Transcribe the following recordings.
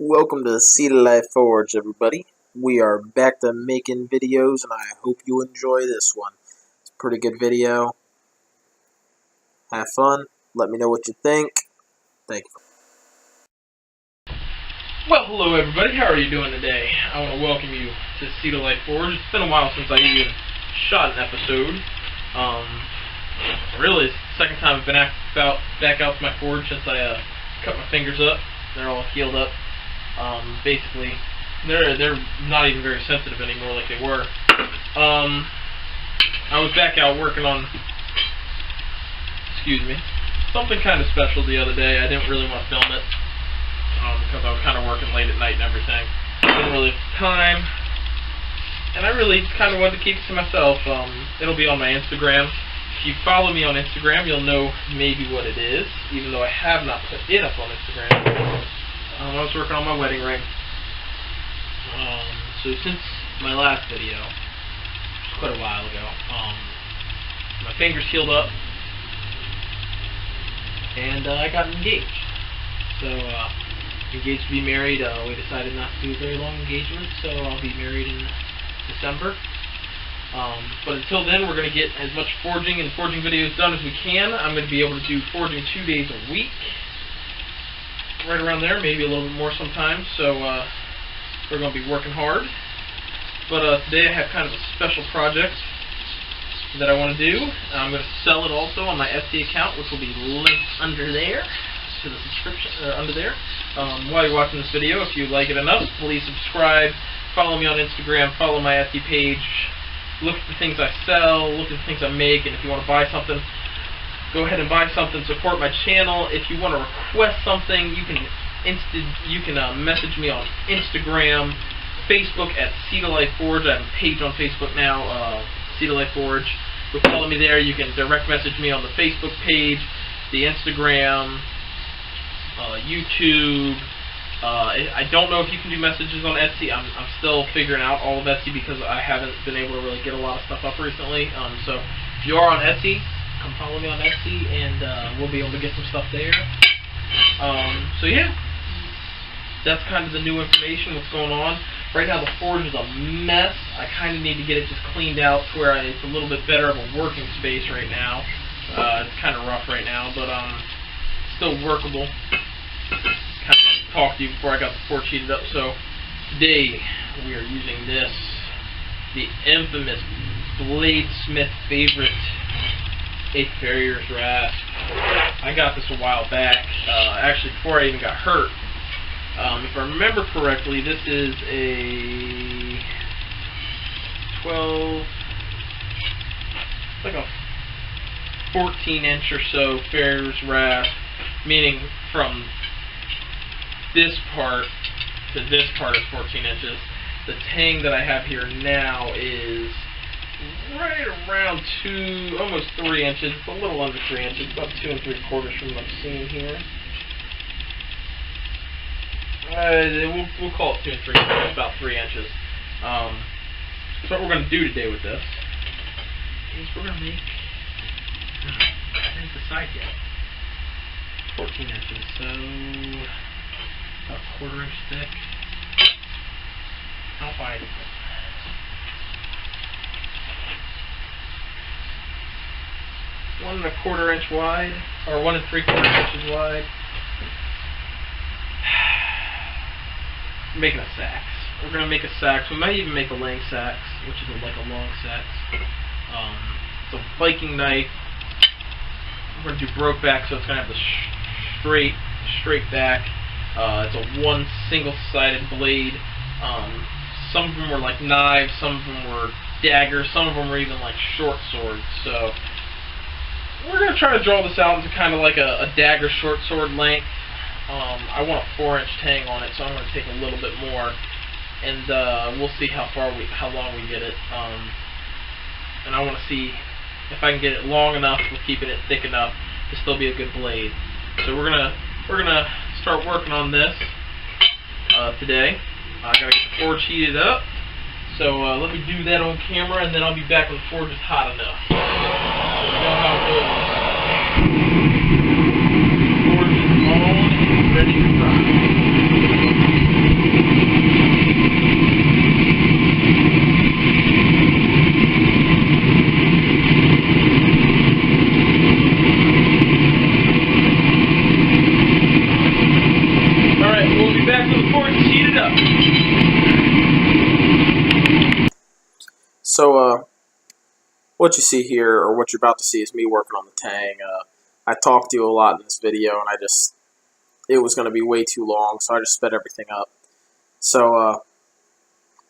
Welcome to Seed of Life Forge, everybody. We are back to making videos, and I hope you enjoy this one. It's a pretty good video. Have fun. Let me know what you think. Thank you. Well, hello everybody. How are you doing today? I want to welcome you to Seed of Life Forge. It's been a while since I even shot an episode. Really, it's the second time I've been back out to my forge since I cut my fingers up. They're all healed up. Basically, they're not even very sensitive anymore like they were. I was back out working on, something kind of special the other day. I didn't really want to film it because I was kind of working late at night and everything. Didn't really have time, and I really kind of wanted to keep it to myself. It'll be on my Instagram. If you follow me on Instagram, you'll know maybe what it is, even though I have not put it up on Instagram. I was working on my wedding ring. So since my last video, quite a while ago, my fingers healed up, and I got engaged. So, engaged to be married. We decided not to do a very long engagement, so I'll be married in December. But until then, we're going to get as much forging and forging videos done as we can. I'm going to be able to do forging 2 days a week. Right around there, maybe a little bit more sometimes, so we're going to be working hard. But today I have kind of a special project that I want to do. I'm going to sell it also on my Etsy account, which will be linked under there, to the subscription, under there. While you're watching this video, if you like it enough, please subscribe, follow me on Instagram, follow my Etsy page, look at the things I sell, look at the things I make, and if you want to buy something, go ahead and buy something, support my channel. If you want to request something, you can message me on Instagram, Facebook at Seed of Life Forge. I have a page on Facebook now, Seed of Life Forge. Go follow me there. You can direct message me on the Facebook page, the Instagram, YouTube. I don't know if you can do messages on Etsy. I'm still figuring out all of Etsy because I haven't been able to really get a lot of stuff up recently. So if you are on Etsy, come follow me on Etsy, and we'll be able to get some stuff there. So yeah, that's kind of the new information, what's going on. Right now the forge is a mess. I kind of need to get it just cleaned out to where it's a little bit better of a working space right now. It's kind of rough right now, but still workable. Kind of wanted to talk to you before I got the forge heated up. So today we are using this, the infamous Bladesmith favorite, A Farrier's Rasp. I got this a while back, actually before I even got hurt. If I remember correctly, this is a 14-inch or so Farrier's Rasp, meaning from this part to this part is 14 inches. The tang that I have here now is right around almost 3 inches. It's a little under 3 inches, about 2 3/4 from what I'm seeing here. We'll call it 2 3/4, about 3 inches. So what we're going to do today with this is we're going to make, I didn't decide yet, 14 inches, so about 1/4 inch thick. How wide is it? One 1/4 inch wide, or 1 3/4 inches wide. Making a sax. We're gonna make a sax. We might even make a lang sax, which is like a long sax. It's a Viking knife. We're gonna do broke back, so it's gonna have the straight back. It's a one single-sided blade. Some of them were like knives, some of them were daggers, some of them were even like short swords. So we're going to try to draw this out into kind of like a dagger short sword length. I want a 4-inch tang on it, so I'm going to take a little bit more, and we'll see how long we get it. And I want to see if I can get it long enough with keeping it thick enough to still be a good blade. So we're gonna start working on this today. I gotta get the forge heated up, so let me do that on camera, and then I'll be back when the forge is hot enough. So you know how it goes. The forge is on and ready to rock. back to the port and heat it up. So, what you see here, or what you're about to see, is me working on the Tang. I talked to you a lot in this video, and it was going to be way too long, so I just sped everything up. So,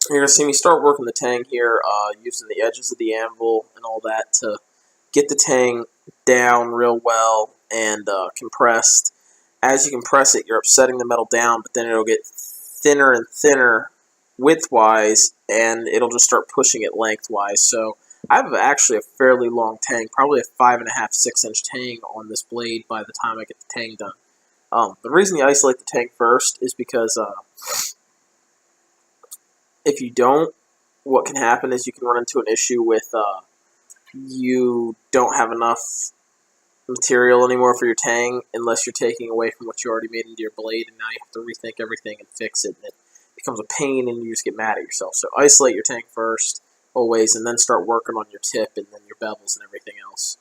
you're going to see me start working the Tang here, using the edges of the anvil and all that to get the Tang down real well and compressed. As you compress it, you're upsetting the metal down, but then it'll get thinner and thinner widthwise, and it'll just start pushing it lengthwise. So I have actually a fairly long Tang, probably a 5.5, 6 inch Tang on this blade by the time I get the Tang done. The reason you isolate the Tang first is because if you don't, what can happen is you can run into an issue with you don't have enough material anymore for your Tang unless you're taking away from what you already made into your blade, and now you have to rethink everything and fix it, and it becomes a pain and you just get mad at yourself. So isolate your Tang first, always, and then start working on your tip and then your bevels and everything else.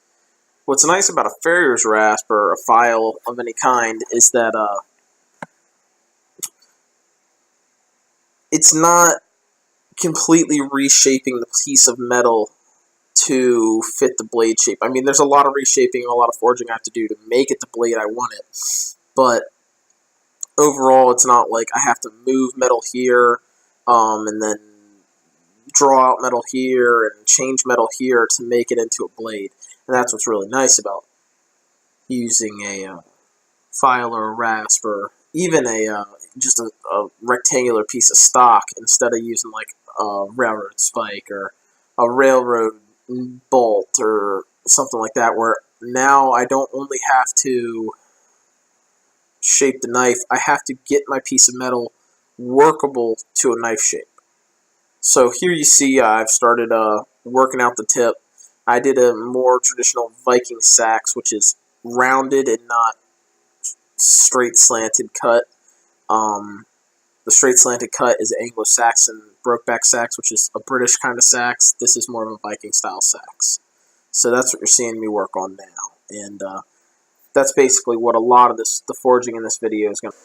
What's nice about a farrier's rasp or a file of any kind is that it's not completely reshaping the piece of metal to fit the blade shape. I mean, there's a lot of reshaping and a lot of forging I have to do to make it the blade I want it, but overall it's not like I have to move metal here and then draw out metal here and change metal here to make it into a blade. And that's what's really nice about using a file or a rasp, or even just a rectangular piece of stock instead of using like a railroad spike or a railroad bolt or something like that, where now I don't only have to shape the knife, I have to get my piece of metal workable to a knife shape. So here you see I've started working out the tip. I did a more traditional Viking Seax, which is rounded and not straight slanted cut. The straight slanted cut is Anglo-Saxon Brokeback Seax, which is a British kind of sax. This is more of a Viking style sax. So that's what you're seeing me work on now. And that's basically what a lot of the forging in this video is going to.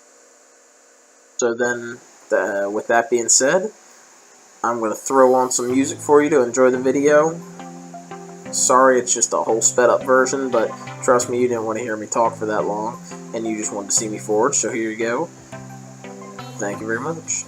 So then, with that being said, I'm going to throw on some music for you to enjoy the video. Sorry, it's just a whole sped up version, but trust me, you didn't want to hear me talk for that long, and you just wanted to see me forge, so here you go. Thank you very much.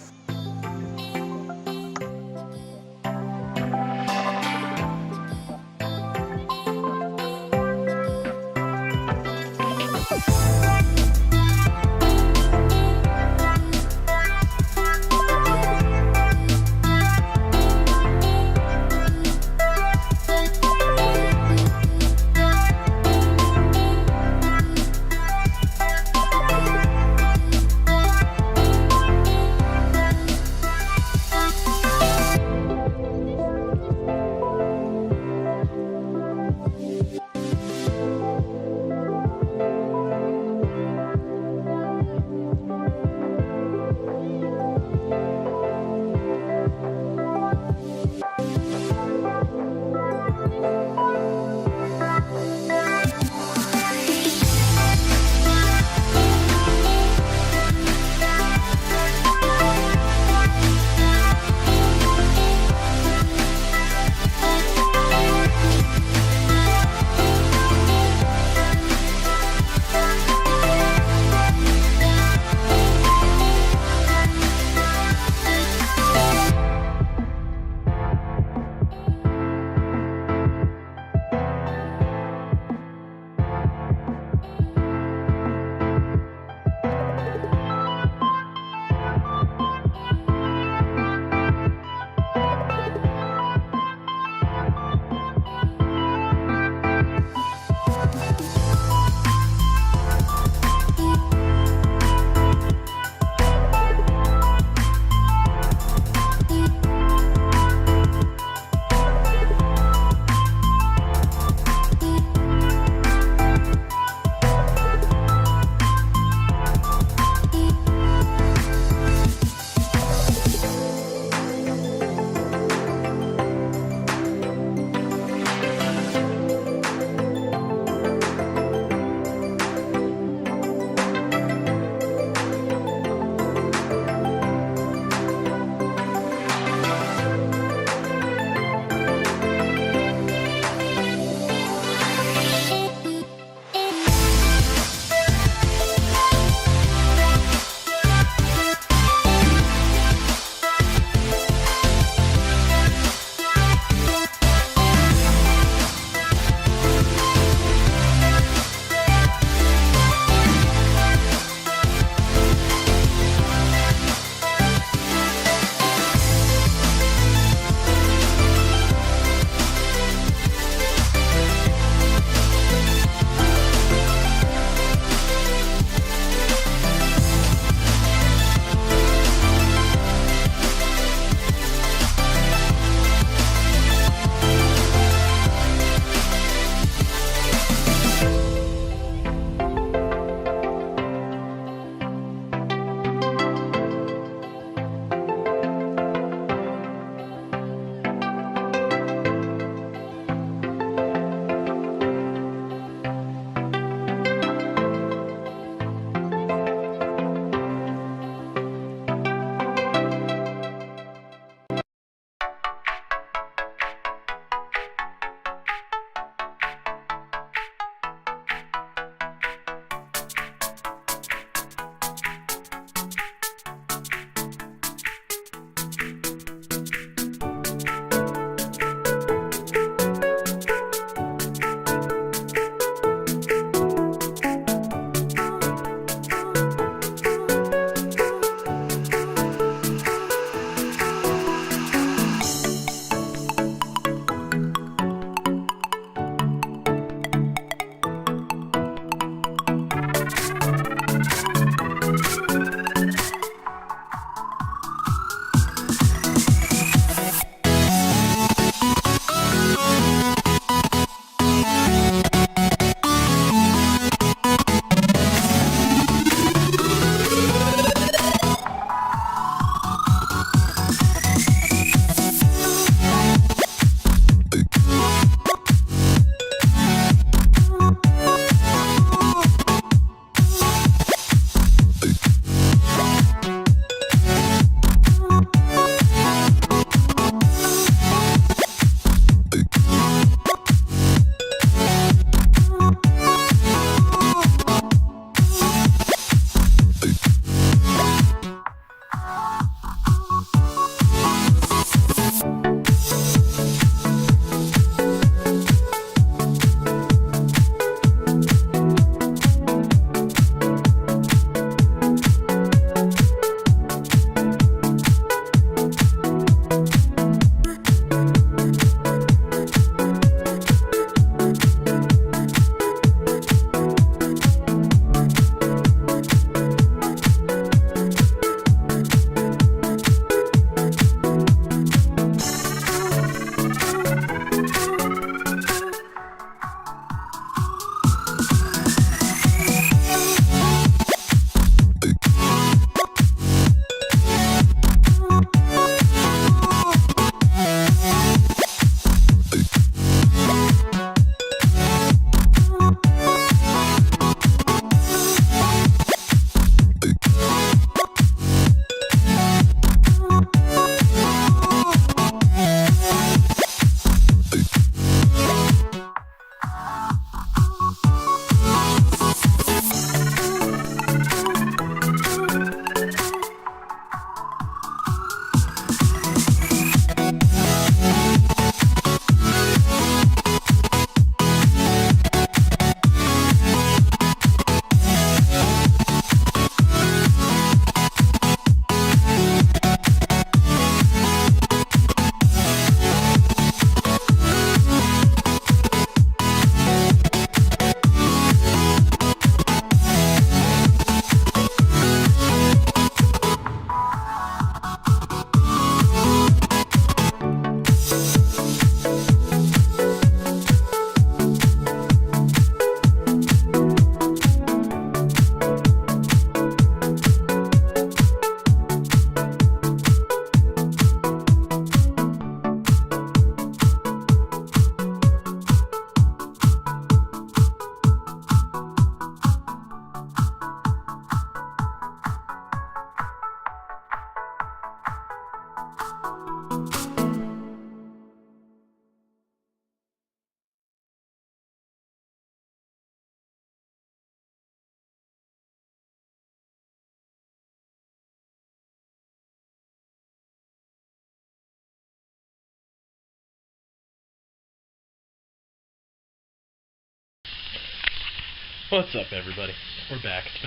What's up, everybody? We're back. It's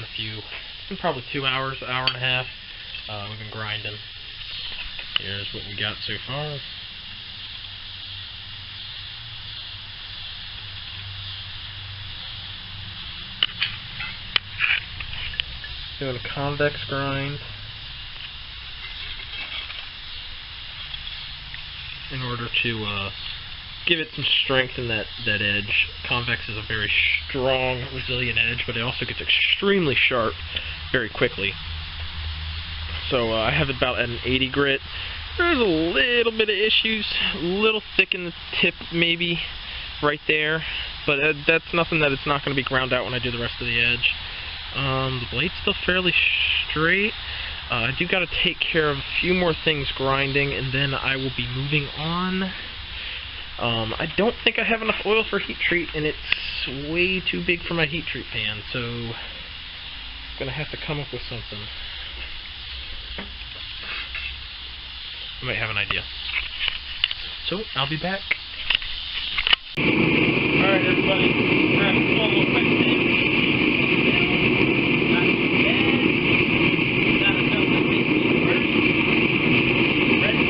been probably 2 hours, hour and a half. We've been grinding. Here's what we got so far. Doing a convex grind in order to give it some strength in that edge. Convex is a very strong, resilient edge, but it also gets extremely sharp very quickly. So I have it about at an 80 grit. There's a little bit of issues, a little thick in the tip maybe right there, but that's nothing that it's not going to be ground out when I do the rest of the edge. The blade's still fairly straight. I do got to take care of a few more things grinding, and then I will be moving on. I don't think I have enough oil for heat treat, and it's way too big for my heat treat pan, so I'm going to have to come up with something. I might have an idea. So, I'll be back. Alright, everybody. Grab a little quick thing. Not too bad. Not enough to make me worse. Ready?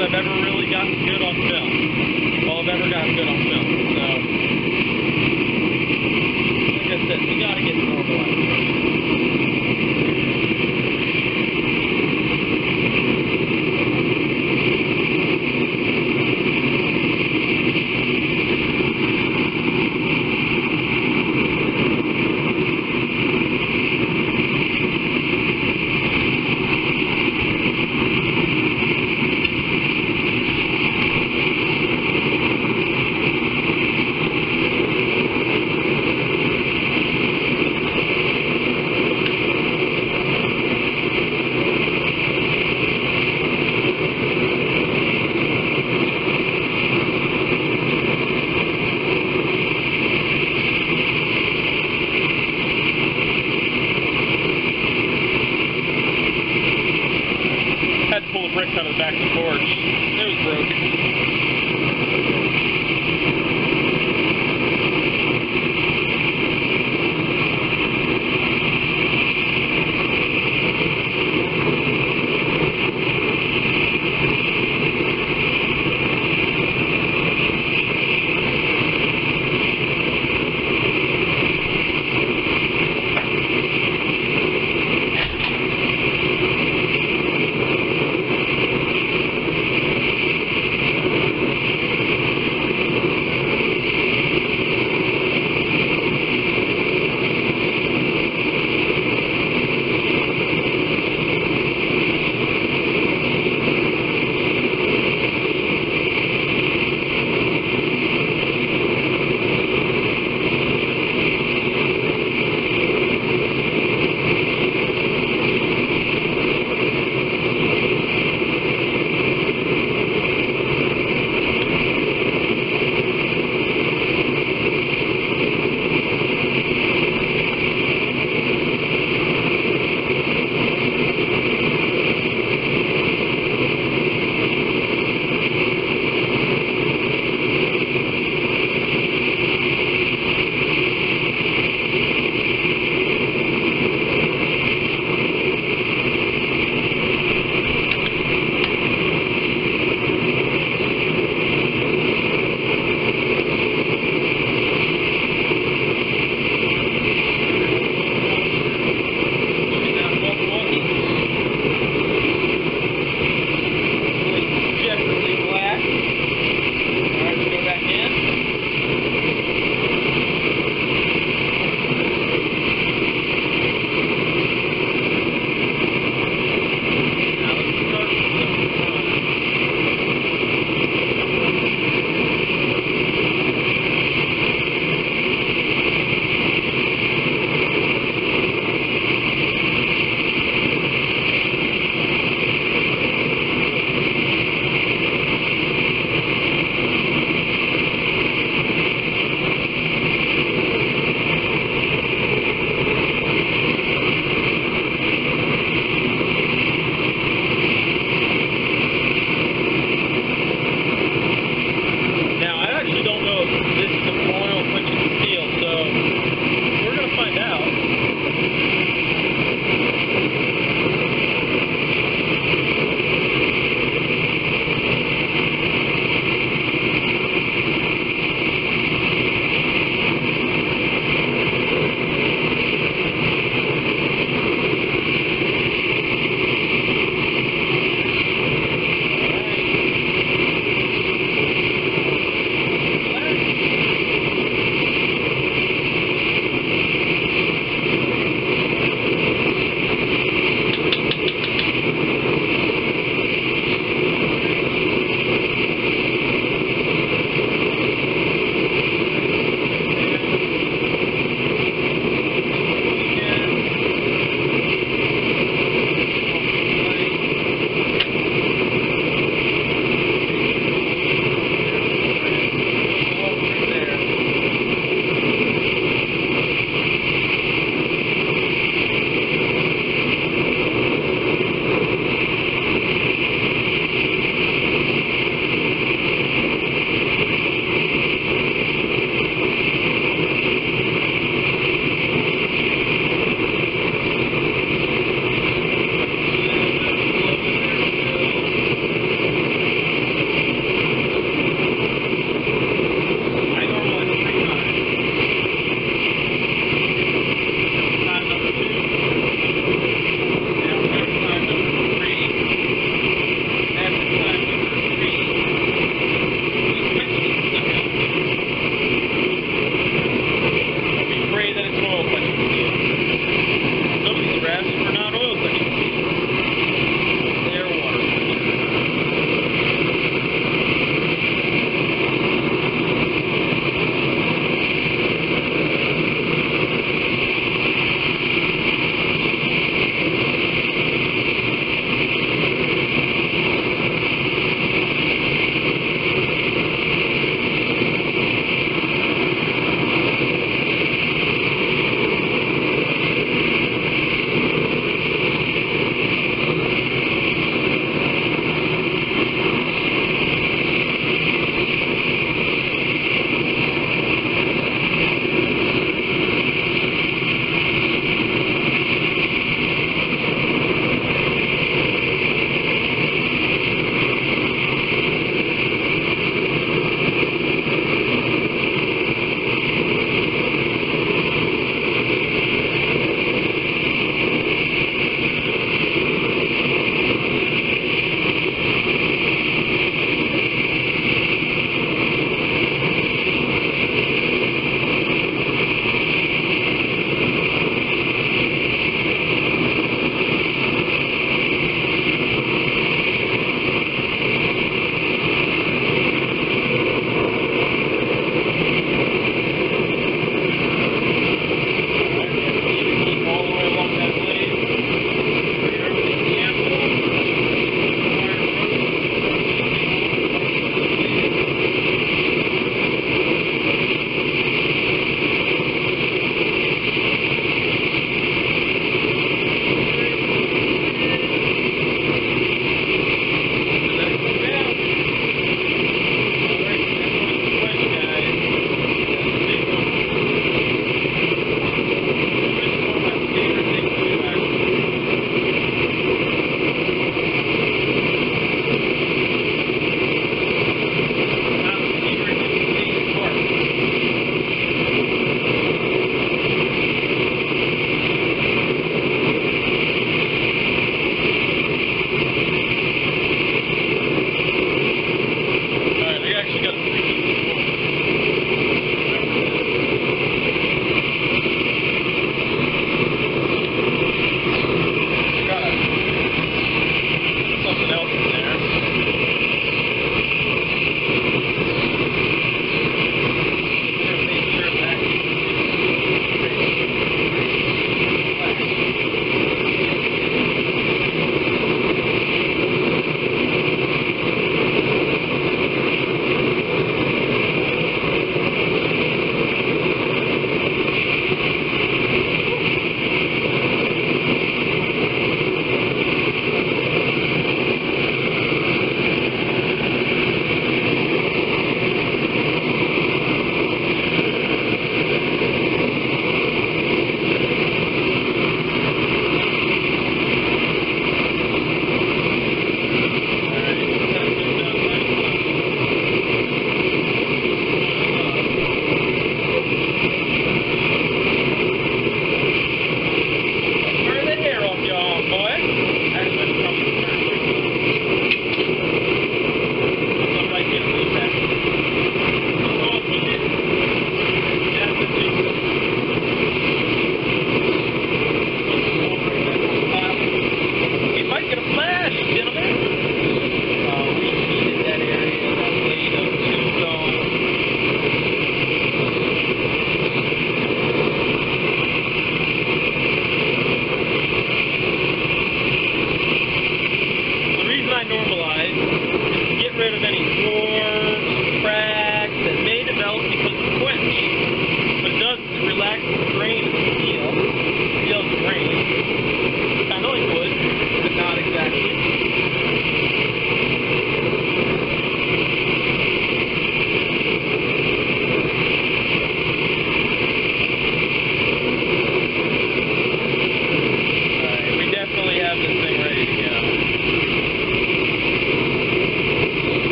I've ever really gotten good on film. All I've ever gotten good on film. So, like I said, we gotta get normalized. Pull the bricks out of the back of the forge. It was broke.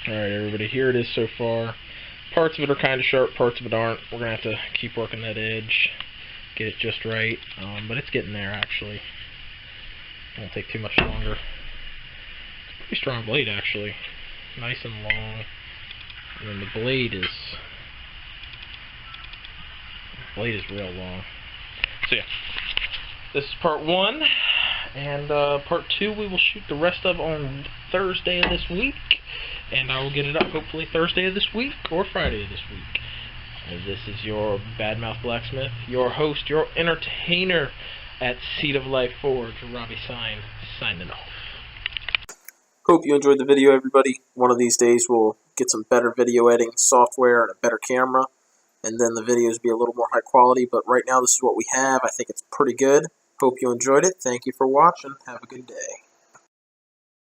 Alright, everybody, here it is so far. Parts of it are kind of sharp, parts of it aren't. We're going to have to keep working that edge, get it just right, but it's getting there, actually. It won't take too much longer. It's a pretty strong blade, actually. Nice and long. And then the blade is real long. So yeah, this is part 1, and part 2 we will shoot the rest of on Thursday of this week, and I will get it up hopefully Thursday of this week or Friday of this week. And this is your Badmouth Blacksmith, your host, your entertainer at Seed of Life Forge, Robbie Sign, signing off. Hope you enjoyed the video, everybody. One of these days we'll get some better video editing software and a better camera, and then the videos be a little more high quality, but right now this is what we have. I think it's pretty good. Hope you enjoyed it. Thank you for watching. Have a good day.